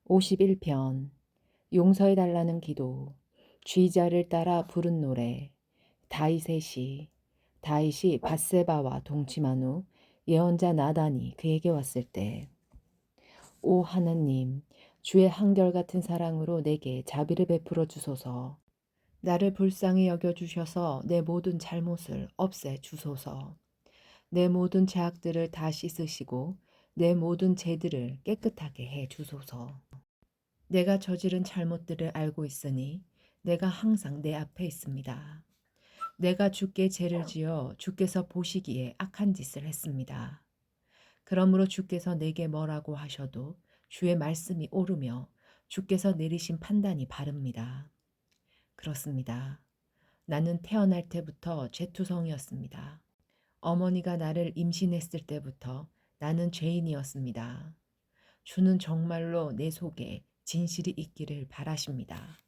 51편 용서해달라는 기도. 쥐자를 따라 부른 노래. 다윗의 시. 다윗이 밧세바와 동침한 후 예언자 나단이 그에게 왔을 때, 오 하나님, 주의 한결같은 사랑으로 내게 자비를 베풀어 주소서. 나를 불쌍히 여겨 주셔서 내 모든 잘못을 없애 주소서. 내 모든 죄악들을 다 씻으시고 내 모든 죄들을 깨끗하게 해 주소서. 내가 저지른 잘못들을 알고 있으니 내가 항상 내 앞에 있습니다. 내가 주께 죄를 지어 주께서 보시기에 악한 짓을 했습니다. 그러므로 주께서 내게 뭐라고 하셔도 주의 말씀이 옳으며 주께서 내리신 판단이 바릅니다. 그렇습니다. 나는 태어날 때부터 죄투성이었습니다. 어머니가 나를 임신했을 때부터 나는 죄인이었습니다. 주는 정말로 내 속에 진실이 있기를 바라십니다.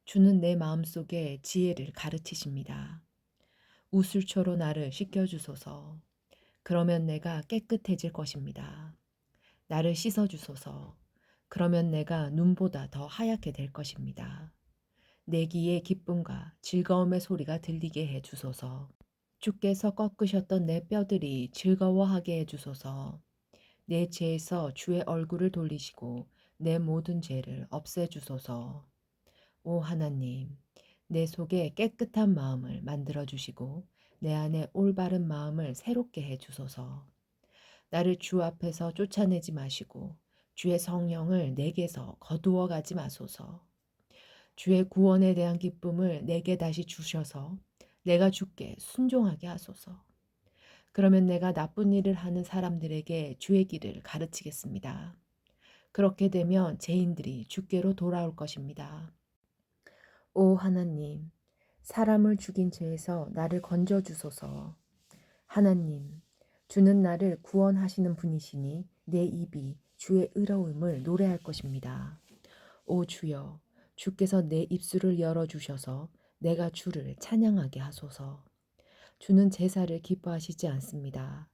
주는 내 마음속에 지혜를 가르치십니다. 우슬초로 나를 씻겨주소서. 그러면 내가 깨끗해질 것입니다. 나를 씻어주소서. 그러면 내가 눈보다 더 하얗게 될 것입니다. 내 귀에 기쁨과 즐거움의 소리가 들리게 해 주소서. 주께서 꺾으셨던 내 뼈들이 즐거워하게 해 주소서. 내 죄에서 주의 얼굴을 돌리시고 내 모든 죄를 없애주소서. 오 하나님, 내 속에 깨끗한 마음을 만들어 주시고 내 안에 올바른 마음을 새롭게 해 주소서. 나를 주 앞에서 쫓아내지 마시고 주의 성령을 내게서 거두어 가지 마소서. 주의 구원에 대한 기쁨을 내게 다시 주셔서 내가 주께 순종하게 하소서. 그러면 내가 나쁜 일을 하는 사람들에게 주의 길을 가르치겠습니다. 그렇게 되면 죄인들이 주께로 돌아올 것입니다. 오 하나님, 사람을 죽인 죄에서 나를 건져 주소서. 하나님, 주는 나를 구원하시는 분이시니 내 입이 주의 의로움을 노래할 것입니다. 오 주여, 주께서 내 입술을 열어주셔서 내가 주를 찬양하게 하소서. 주는 제사를 기뻐하시지 않습니다.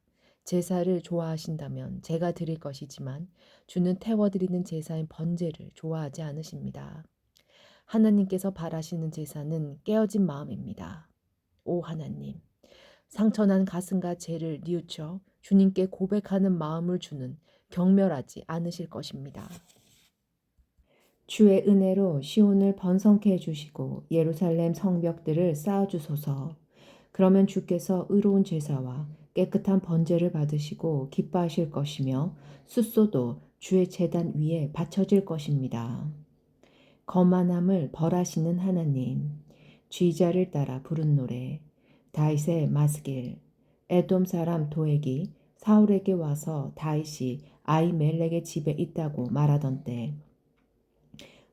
제사를 좋아하신다면 제가 드릴 것이지만 주는 태워드리는 제사인 번제를 좋아하지 않으십니다. 하나님께서 바라시는 제사는 깨어진 마음입니다. 오 하나님, 상처난 가슴과 죄를 뉘우쳐 주님께 고백하는 마음을 주는 경멸하지 않으실 것입니다. 주의 은혜로 시온을 번성케 해주시고 예루살렘 성벽들을 쌓아주소서. 그러면 주께서 의로운 제사와 깨끗한 번제를 받으시고 기뻐하실 것이며 숫소도 주의 제단 위에 바쳐질 것입니다. 거만함을 벌하시는 하나님, 쥐자를 따라 부른 노래. 다윗의 마스길. 에돔 사람 도액이 사울에게 와서 다윗이 아히멜렉의 집에 있다고 말하던 때.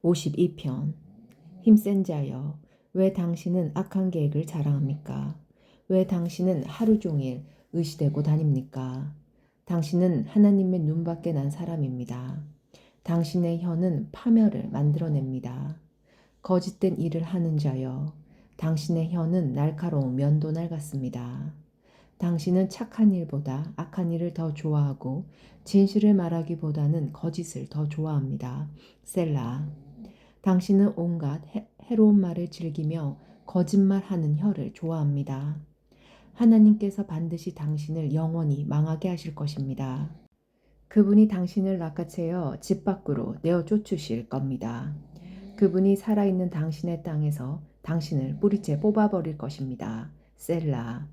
52편. 힘센 자여, 왜 당신은 악한 계획을 자랑합니까? 왜 당신은 하루 종일 의시되고 다닙니까? 당신은 하나님의 눈밖에 난 사람입니다. 당신의 혀는 파멸을 만들어냅니다. 거짓된 일을 하는 자여, 당신의 혀는 날카로운 면도날 같습니다. 당신은 착한 일보다 악한 일을 더 좋아하고 진실을 말하기보다는 거짓을 더 좋아합니다. 셀라. 당신은 온갖 해로운 말을 즐기며 거짓말하는 혀를 좋아합니다. 하나님께서 반드시 당신을 영원히 망하게 하실 것입니다. 그분이 당신을 낚아채어 집 밖으로 내어 쫓으실 겁니다. 그분이 살아있는 당신의 땅에서 당신을 뿌리째 뽑아버릴 것입니다. 셀라.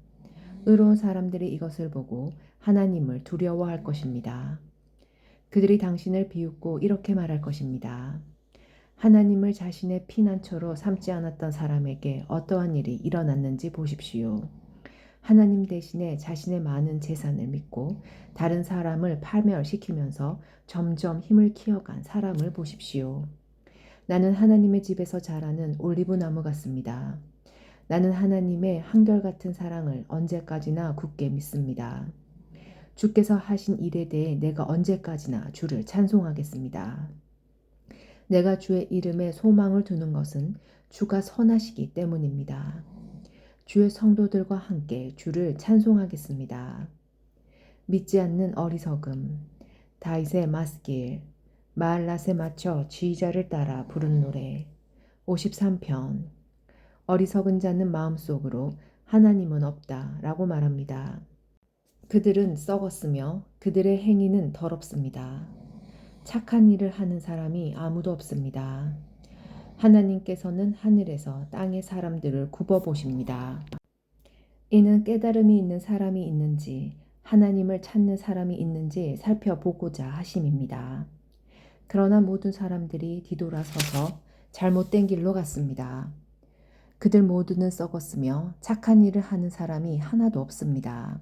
의로운 사람들이 이것을 보고 하나님을 두려워할 것입니다. 그들이 당신을 비웃고 이렇게 말할 것입니다. 하나님을 자신의 피난처로 삼지 않았던 사람에게 어떠한 일이 일어났는지 보십시오. 하나님 대신에 자신의 많은 재산을 믿고 다른 사람을 파멸시키면서 점점 힘을 키워간 사람을 보십시오. 나는 하나님의 집에서 자라는 올리브 나무 같습니다. 나는 하나님의 한결같은 사랑을 언제까지나 굳게 믿습니다. 주께서 하신 일에 대해 내가 언제까지나 주를 찬송하겠습니다. 내가 주의 이름에 소망을 두는 것은 주가 선하시기 때문입니다. 주의 성도들과 함께 주를 찬송하겠습니다. 믿지 않는 어리석음. 다윗의 마스길. 마알랏에 맞춰 지휘자를 따라 부른 노래 53편 어리석은 자는 마음속으로 하나님은 없다 라고 말합니다. 그들은 썩었으며 그들의 행위는 더럽습니다. 착한 일을 하는 사람이 아무도 없습니다. 하나님께서는 하늘에서 땅의 사람들을 굽어보십니다. 이는 깨달음이 있는 사람이 있는지 하나님을 찾는 사람이 있는지 살펴보고자 하심입니다. 그러나 모든 사람들이 뒤돌아서서 잘못된 길로 갔습니다. 그들 모두는 썩었으며 착한 일을 하는 사람이 하나도 없습니다.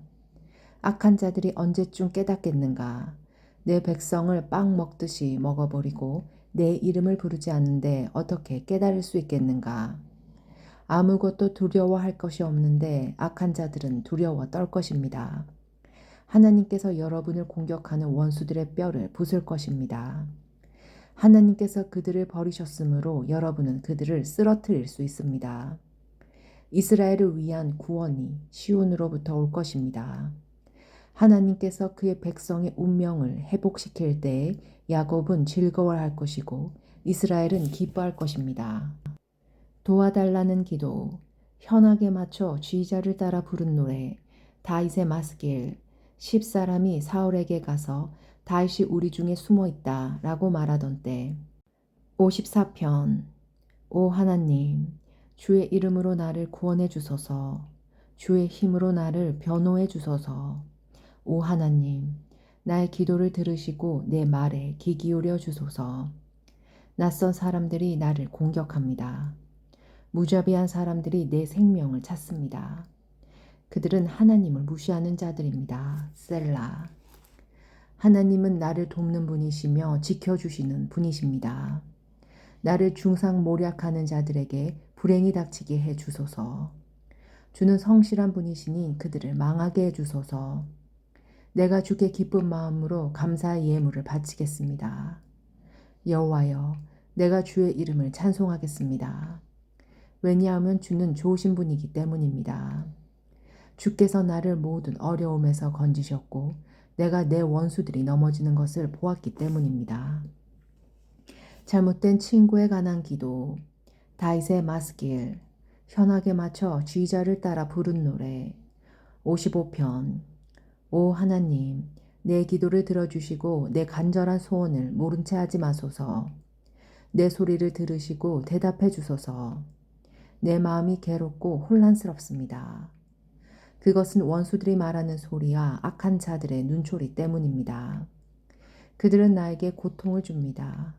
악한 자들이 언제쯤 깨닫겠는가? 내 백성을 빵 먹듯이 먹어버리고 내 이름을 부르지 않는데 어떻게 깨달을 수 있겠는가? 아무것도 두려워할 것이 없는데 악한 자들은 두려워 떨 것입니다. 하나님께서 여러분을 공격하는 원수들의 뼈를 부술 것입니다. 하나님께서 그들을 버리셨으므로 여러분은 그들을 쓰러뜨릴 수 있습니다. 이스라엘을 위한 구원이 시온으로부터 올 것입니다. 하나님께서 그의 백성의 운명을 회복시킬 때에 야곱은 즐거워할 것이고 이스라엘은 기뻐할 것입니다. 도와달라는 기도, 현악에 맞춰 지휘자를 따라 부른 노래, 다윗의 마스길, 10사람이 사울에게 가서 다윗이 우리 중에 숨어 있다 라고 말하던 때 54편 오 하나님, 주의 이름으로 나를 구원해 주소서. 주의 힘으로 나를 변호해 주소서. 오 하나님, 나의 기도를 들으시고 내 말에 귀 기울여 주소서. 낯선 사람들이 나를 공격합니다. 무자비한 사람들이 내 생명을 찾습니다. 그들은 하나님을 무시하는 자들입니다. 셀라. 하나님은 나를 돕는 분이시며 지켜주시는 분이십니다. 나를 중상모략하는 자들에게 불행이 닥치게 해 주소서. 주는 성실한 분이시니 그들을 망하게 해 주소서. 내가 주께 기쁜 마음으로 감사의 예물을 바치겠습니다. 여호와여, 내가 주의 이름을 찬송하겠습니다. 왜냐하면 주는 좋으신 분이기 때문입니다. 주께서 나를 모든 어려움에서 건지셨고 내가 내 원수들이 넘어지는 것을 보았기 때문입니다. 잘못된 친구에 관한 기도, 다윗의 마스길, 현악에 맞춰 지휘자를 따라 부른 노래 55편 오 하나님, 내 기도를 들어주시고 내 간절한 소원을 모른 채 하지 마소서. 내 소리를 들으시고 대답해 주소서. 내 마음이 괴롭고 혼란스럽습니다. 그것은 원수들이 말하는 소리와 악한 자들의 눈초리 때문입니다. 그들은 나에게 고통을 줍니다.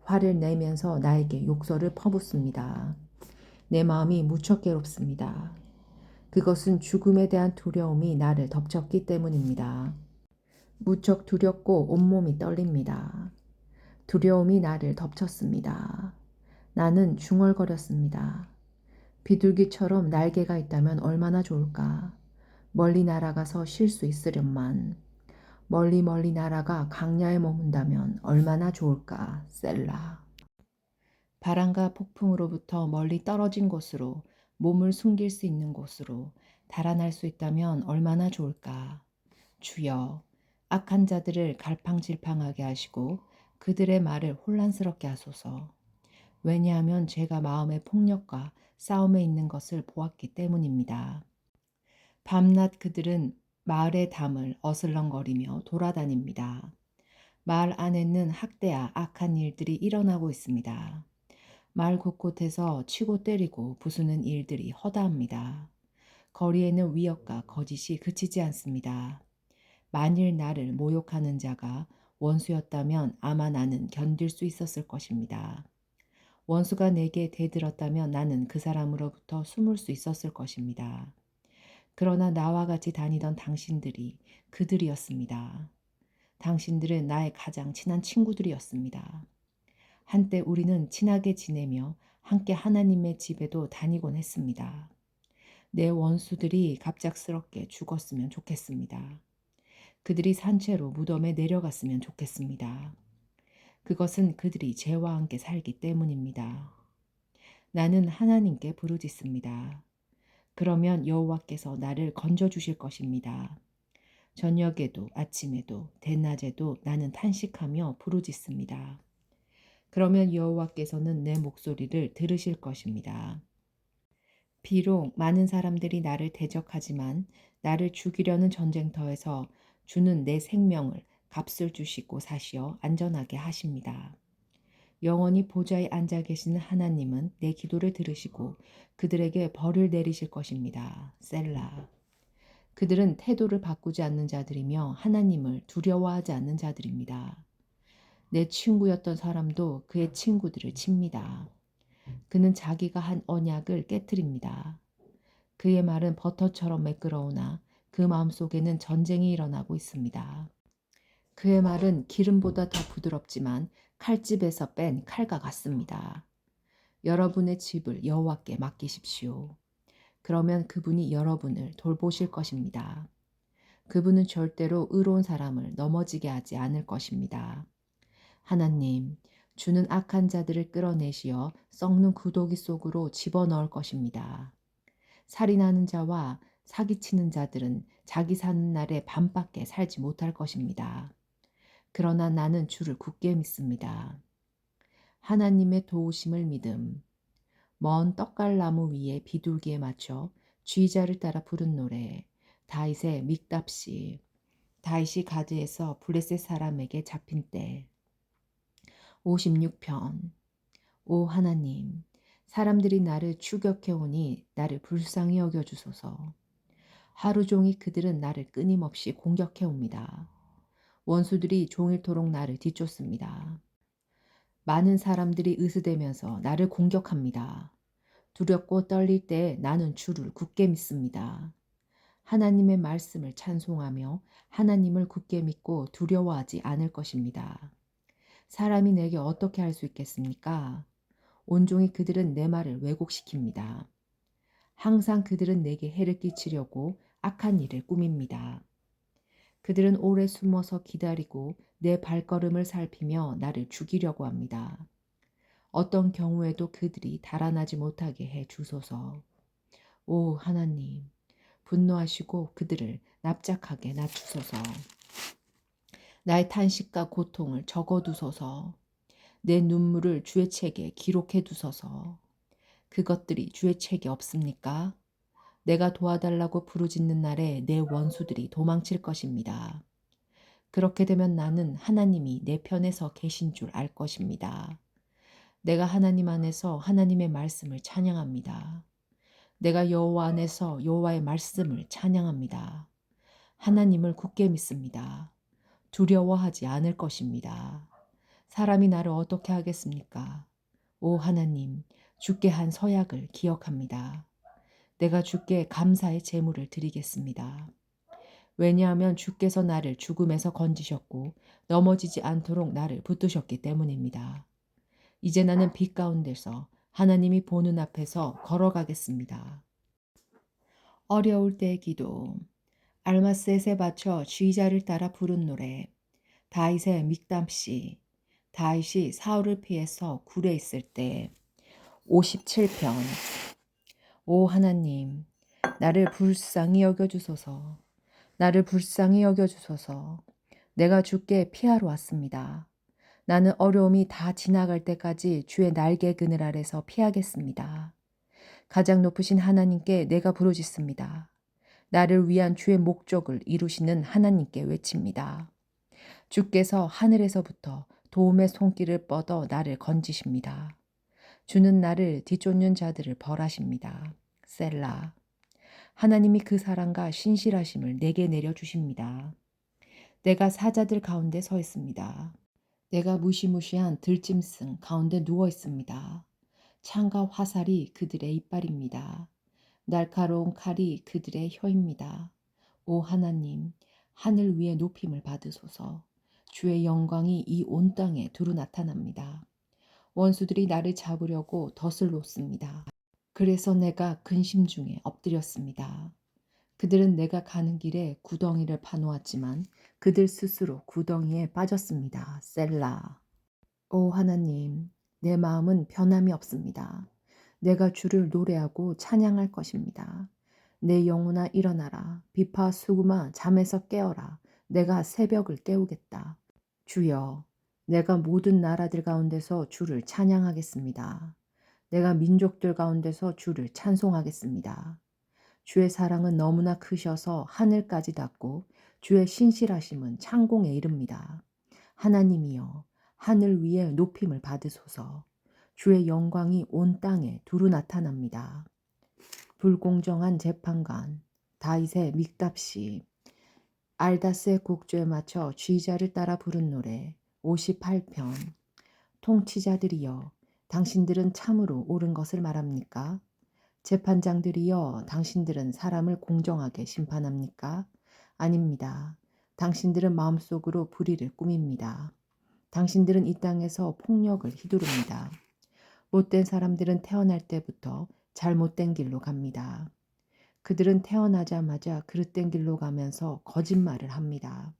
화를 내면서 나에게 욕설을 퍼붓습니다. 내 마음이 무척 괴롭습니다. 그것은 죽음에 대한 두려움이 나를 덮쳤기 때문입니다. 무척 두렵고 온몸이 떨립니다. 두려움이 나를 덮쳤습니다. 나는 중얼거렸습니다. 비둘기처럼 날개가 있다면 얼마나 좋을까. 멀리 날아가서 쉴 수 있으련만. 멀리 멀리 날아가 강야에 머문다면 얼마나 좋을까. 셀라. 바람과 폭풍으로부터 멀리 떨어진 곳으로 몸을 숨길 수 있는 곳으로 달아날 수 있다면 얼마나 좋을까. 주여, 악한 자들을 갈팡질팡하게 하시고 그들의 말을 혼란스럽게 하소서. 왜냐하면 제가 마음의 폭력과 싸움에 있는 것을 보았기 때문입니다. 밤낮 그들은 마을의 담을 어슬렁거리며 돌아다닙니다. 마을 안에는 학대와 악한 일들이 일어나고 있습니다. 마을 곳곳에서 치고 때리고 부수는 일들이 허다합니다. 거리에는 위협과 거짓이 그치지 않습니다. 만일 나를 모욕하는 자가 원수였다면 아마 나는 견딜 수 있었을 것입니다. 원수가 내게 대들었다면 나는 그 사람으로부터 숨을 수 있었을 것입니다. 그러나 나와 같이 다니던 당신들이 그들이었습니다. 당신들은 나의 가장 친한 친구들이었습니다. 한때 우리는 친하게 지내며 함께 하나님의 집에도 다니곤 했습니다. 내 원수들이 갑작스럽게 죽었으면 좋겠습니다. 그들이 산채로 무덤에 내려갔으면 좋겠습니다. 그것은 그들이 죄와 함께 살기 때문입니다. 나는 하나님께 부르짖습니다. 그러면 여호와께서 나를 건져 주실 것입니다. 저녁에도 아침에도 대낮에도 나는 탄식하며 부르짖습니다. 그러면 여호와께서는 내 목소리를 들으실 것입니다. 비록 많은 사람들이 나를 대적하지만 나를 죽이려는 전쟁터에서 주는 내 생명을 값을 주시고 사시어 안전하게 하십니다. 영원히 보좌에 앉아 계시는 하나님은 내 기도를 들으시고 그들에게 벌을 내리실 것입니다. 셀라. 그들은 태도를 바꾸지 않는 자들이며 하나님을 두려워하지 않는 자들입니다. 내 친구였던 사람도 그의 친구들을 칩니다. 그는 자기가 한 언약을 깨뜨립니다. 그의 말은 버터처럼 매끄러우나 그 마음속에는 전쟁이 일어나고 있습니다. 그의 말은 기름보다 더 부드럽지만 칼집에서 뺀 칼과 같습니다. 여러분의 집을 여호와께 맡기십시오. 그러면 그분이 여러분을 돌보실 것입니다. 그분은 절대로 의로운 사람을 넘어지게 하지 않을 것입니다. 하나님, 주는 악한 자들을 끌어내시어 썩는 구더기 속으로 집어넣을 것입니다. 살인하는 자와 사기치는 자들은 자기 사는 날에 밤밖에 살지 못할 것입니다. 그러나 나는 주를 굳게 믿습니다. 하나님의 도우심을 믿음. 먼 떡갈나무 위에 비둘기에 맞춰 쥐자를 따라 부른 노래. 다윗의 믹답시. 다윗이 가드에서 블레셋 사람에게 잡힌 때. 56편. 오 하나님, 사람들이 나를 추격해오니 나를 불쌍히 여겨주소서. 하루 종일 그들은 나를 끊임없이 공격해옵니다. 원수들이 종일토록 나를 뒤쫓습니다. 많은 사람들이 으스대면서 나를 공격합니다. 두렵고 떨릴 때 나는 주를 굳게 믿습니다. 하나님의 말씀을 찬송하며 하나님을 굳게 믿고 두려워하지 않을 것입니다. 사람이 내게 어떻게 할 수 있겠습니까? 온종일 그들은 내 말을 왜곡시킵니다. 항상 그들은 내게 해를 끼치려고 악한 일을 꾸밉니다. 그들은 오래 숨어서 기다리고 내 발걸음을 살피며 나를 죽이려고 합니다. 어떤 경우에도 그들이 달아나지 못하게 해 주소서. 오 하나님, 분노하시고 그들을 납작하게 낮추소서. 나의 탄식과 고통을 적어두소서. 내 눈물을 주의 책에 기록해 두소서. 그것들이 주의 책에 없습니까? 내가 도와달라고 부르짖는 날에 내 원수들이 도망칠 것입니다. 그렇게 되면 나는 하나님이 내 편에 서 계신 줄 알 것입니다. 내가 하나님 안에서 하나님의 말씀을 찬양합니다. 내가 여호와 안에서 여호와의 말씀을 찬양합니다. 하나님을 굳게 믿습니다. 두려워하지 않을 것입니다. 사람이 나를 어떻게 하겠습니까? 오 하나님, 주께 한 서약을 기억합니다. 내가 주께 감사의 제물을 드리겠습니다. 왜냐하면 주께서 나를 죽음에서 건지셨고 넘어지지 않도록 나를 붙드셨기 때문입니다. 이제 나는 빛 가운데서 하나님이 보는 앞에서 걸어가겠습니다. 어려울 때의 기도. 알마셋에 바쳐 쥐자를 따라 부른 노래. 다윗의 믹담시. 다윗이 사울을 피해서 굴에 있을 때. 57편. 오 하나님, 나를 불쌍히 여겨주소서. 나를 불쌍히 여겨주소서. 내가 주께 피하러 왔습니다. 나는 어려움이 다 지나갈 때까지 주의 날개 그늘 아래서 피하겠습니다. 가장 높으신 하나님께 내가 부르짖습니다. 나를 위한 주의 목적을 이루시는 하나님께 외칩니다. 주께서 하늘에서부터 도움의 손길을 뻗어 나를 건지십니다. 주는 나를 뒤쫓는 자들을 벌하십니다. 셀라. 하나님이 그 사랑과 신실하심을 내게 내려주십니다. 내가 사자들 가운데 서 있습니다. 내가 무시무시한 들짐승 가운데 누워 있습니다. 창과 화살이 그들의 이빨입니다. 날카로운 칼이 그들의 혀입니다. 오 하나님, 하늘 위에 높임을 받으소서. 주의 영광이 이 온 땅에 두루 나타납니다. 원수들이 나를 잡으려고 덫을 놓습니다. 그래서 내가 근심 중에 엎드렸습니다. 그들은 내가 가는 길에 구덩이를 파놓았지만 그들 스스로 구덩이에 빠졌습니다. 셀라. 오 하나님, 내 마음은 변함이 없습니다. 내가 주를 노래하고 찬양할 것입니다. 내 영혼아 일어나라. 비파 수구마 잠에서 깨어라. 내가 새벽을 깨우겠다. 주여, 내가 모든 나라들 가운데서 주를 찬양하겠습니다. 내가 민족들 가운데서 주를 찬송하겠습니다. 주의 사랑은 너무나 크셔서 하늘까지 닿고 주의 신실하심은 창공에 이릅니다. 하나님이여, 하늘 위에 높임을 받으소서. 주의 영광이 온 땅에 두루 나타납니다. 불공정한 재판관 다윗의 믹답시 알다스의 곡조에 맞춰 쥐자를 따라 부른 노래 58편. 통치자들이여, 당신들은 참으로 옳은 것을 말합니까? 재판장들이여, 당신들은 사람을 공정하게 심판합니까? 아닙니다. 당신들은 마음속으로 불의를 꾸밉니다. 당신들은 이 땅에서 폭력을 휘두릅니다. 못된 사람들은 태어날 때부터 잘못된 길로 갑니다. 그들은 태어나자마자 그릇된 길로 가면서 거짓말을 합니다.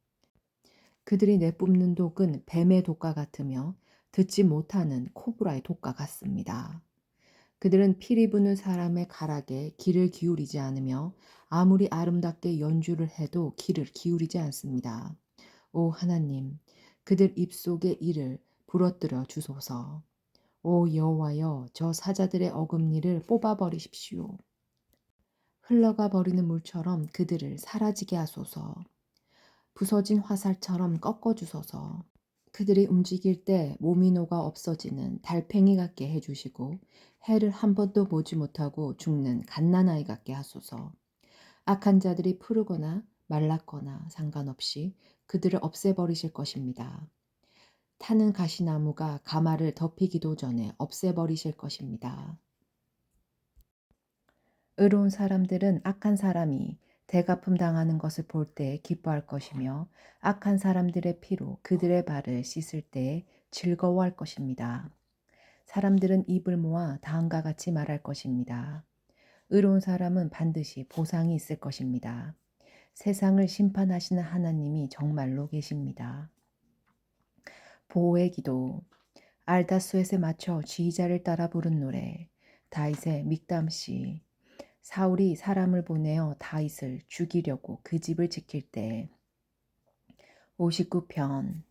그들이 내뿜는 독은 뱀의 독과 같으며 듣지 못하는 코브라의 독과 같습니다. 그들은 피리 부는 사람의 가락에 귀를 기울이지 않으며 아무리 아름답게 연주를 해도 귀를 기울이지 않습니다. 오 하나님, 그들 입속의 이를 부러뜨려 주소서. 오 여호와여, 저 사자들의 어금니를 뽑아버리십시오. 흘러가 버리는 물처럼 그들을 사라지게 하소서. 부서진 화살처럼 꺾어주소서. 그들이 움직일 때 몸이 녹아 없어지는 달팽이 같게 해주시고 해를 한 번도 보지 못하고 죽는 갓난아이 같게 하소서. 악한 자들이 푸르거나 말랐거나 상관없이 그들을 없애버리실 것입니다. 타는 가시나무가 가마를 덮이기도 전에 없애버리실 것입니다. 의로운 사람들은 악한 사람이 대갚음 당하는 것을 볼 때 기뻐할 것이며 악한 사람들의 피로 그들의 발을 씻을 때에 즐거워할 것입니다. 사람들은 입을 모아 다음과 같이 말할 것입니다. 의로운 사람은 반드시 보상이 있을 것입니다. 세상을 심판하시는 하나님이 정말로 계십니다. 보호의 기도 알다수엣에 맞춰 지휘자를 따라 부른 노래 다윗의 믹담시 사울이 사람을 보내어 다윗을 죽이려고 그 집을 지킬 때 59편.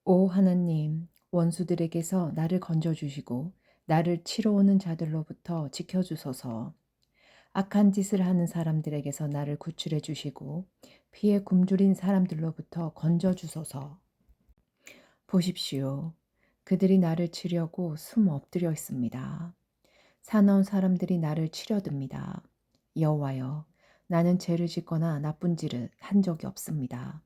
오 하나님, 원수들에게서 나를 건져주시고 나를 치러 오는 자들로부터 지켜주소서. 악한 짓을 하는 사람들에게서 나를 구출해 주시고 피에 굶주린 사람들로부터 건져주소서. 보십시오. 그들이 나를 치려고 숨 엎드려 있습니다. 사나운 사람들이 나를 치려듭니다. 여호와여, 나는 죄를 짓거나 나쁜 짓을 한 적이 없습니다.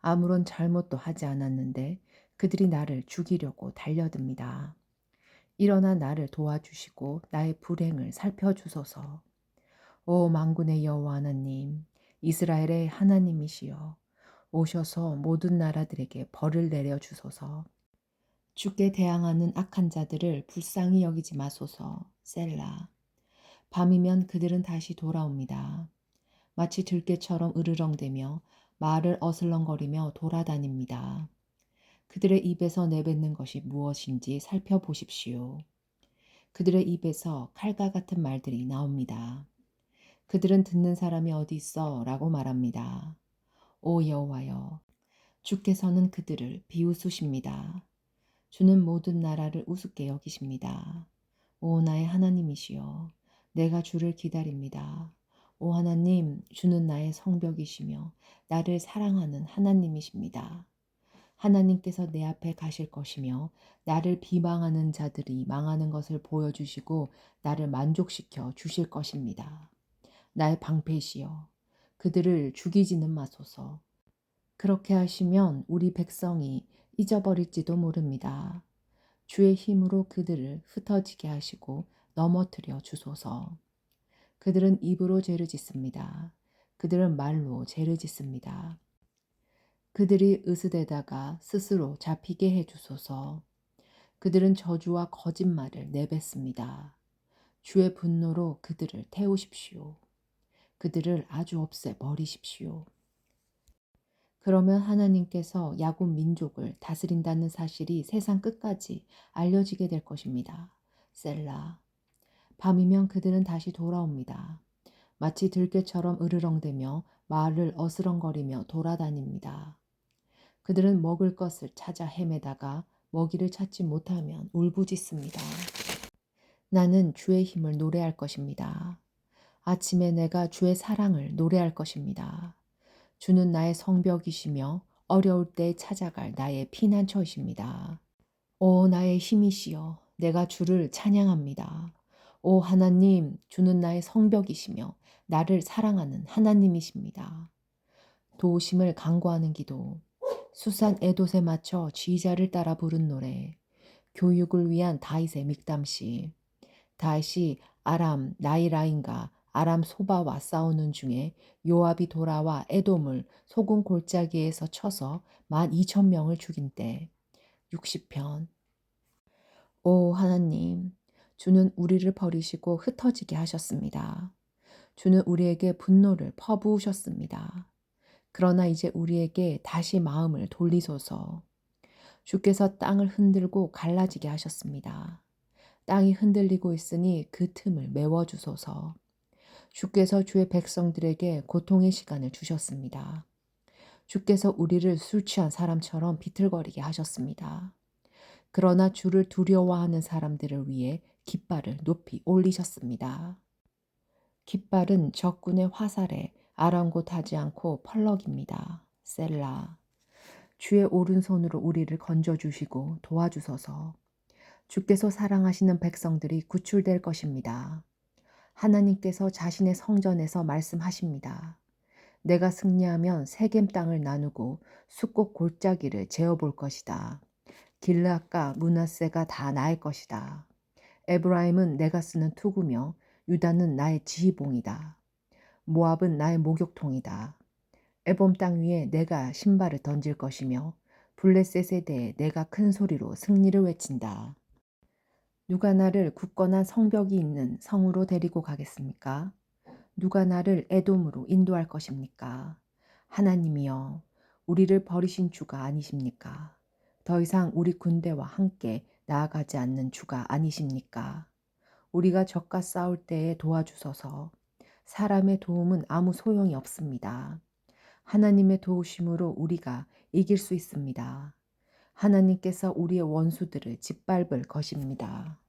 아무런 잘못도 하지 않았는데 그들이 나를 죽이려고 달려듭니다. 일어나 나를 도와주시고 나의 불행을 살펴주소서. 오 만군의 여호와 하나님, 이스라엘의 하나님이시여, 오셔서 모든 나라들에게 벌을 내려주소서. 주께 대항하는 악한 자들을 불쌍히 여기지 마소서. 셀라. 밤이면 그들은 다시 돌아옵니다. 마치 들깨처럼 으르렁대며 말을 어슬렁거리며 돌아다닙니다. 그들의 입에서 내뱉는 것이 무엇인지 살펴보십시오. 그들의 입에서 칼과 같은 말들이 나옵니다. 그들은 듣는 사람이 어디 있어? 라고 말합니다. 오 여호와여, 주께서는 그들을 비웃으십니다. 주는 모든 나라를 우습게 여기십니다. 오 나의 하나님이시여, 내가 주를 기다립니다. 오 하나님, 주는 나의 성벽이시며 나를 사랑하는 하나님이십니다. 하나님께서 내 앞에 가실 것이며 나를 비방하는 자들이 망하는 것을 보여주시고 나를 만족시켜 주실 것입니다. 나의 방패시여, 그들을 죽이지는 마소서. 그렇게 하시면 우리 백성이 잊어버릴지도 모릅니다. 주의 힘으로 그들을 흩어지게 하시고 넘어뜨려 주소서. 그들은 입으로 죄를 짓습니다. 그들은 말로 죄를 짓습니다. 그들이 으스대다가 스스로 잡히게 해 주소서. 그들은 저주와 거짓말을 내뱉습니다. 주의 분노로 그들을 태우십시오. 그들을 아주 없애 버리십시오. 그러면 하나님께서 야곱 민족을 다스린다는 사실이 세상 끝까지 알려지게 될 것입니다. 셀라. 밤이면 그들은 다시 돌아옵니다. 마치 들깨처럼 으르렁대며 마을을 어스렁거리며 돌아다닙니다. 그들은 먹을 것을 찾아 헤매다가 먹이를 찾지 못하면 울부짖습니다. 나는 주의 힘을 노래할 것입니다. 아침에 내가 주의 사랑을 노래할 것입니다. 주는 나의 성벽이시며 어려울 때 찾아갈 나의 피난처이십니다. 오 나의 힘이시여 내가 주를 찬양합니다. 오 하나님 주는 나의 성벽이시며 나를 사랑하는 하나님이십니다. 도우심을 간구하는 기도 수산 에돛에 맞춰 지휘자를 따라 부른 노래 교육을 위한 다윗의 믹담시 다윗이 아람 나이라인과 아람 소바와 싸우는 중에 요압이 돌아와 에돔을 소금 골짜기에서 쳐서 12,000명을 죽인 때 60편 오 하나님 주는 우리를 버리시고 흩어지게 하셨습니다. 주는 우리에게 분노를 퍼부으셨습니다. 그러나 이제 우리에게 다시 마음을 돌리소서. 주께서 땅을 흔들고 갈라지게 하셨습니다. 땅이 흔들리고 있으니 그 틈을 메워주소서. 주께서 주의 백성들에게 고통의 시간을 주셨습니다. 주께서 우리를 술 취한 사람처럼 비틀거리게 하셨습니다. 그러나 주를 두려워하는 사람들을 위해 깃발을 높이 올리셨습니다. 깃발은 적군의 화살에 아랑곳하지 않고 펄럭입니다. 셀라. 주의 오른손으로 우리를 건져주시고 도와주소서. 주께서 사랑하시는 백성들이 구출될 것입니다. 하나님께서 자신의 성전에서 말씀하십니다. 내가 승리하면 세겜 땅을 나누고 숫곡 골짜기를 재어볼 것이다. 길르앗과 므낫세가 다 나의 것이다. 에브라임은 내가 쓰는 투구며 유다는 나의 지휘봉이다. 모압은 나의 목욕통이다. 에돔 땅 위에 내가 신발을 던질 것이며 블레셋에 대해 내가 큰 소리로 승리를 외친다. 누가 나를 굳건한 성벽이 있는 성으로 데리고 가겠습니까? 누가 나를 에돔으로 인도할 것입니까? 하나님이여, 우리를 버리신 주가 아니십니까? 더 이상 우리 군대와 함께 나아가지 않는 주가 아니십니까? 우리가 적과 싸울 때에 도와주소서. 사람의 도움은 아무 소용이 없습니다. 하나님의 도우심으로 우리가 이길 수 있습니다. 하나님께서 우리의 원수들을 짓밟을 것입니다.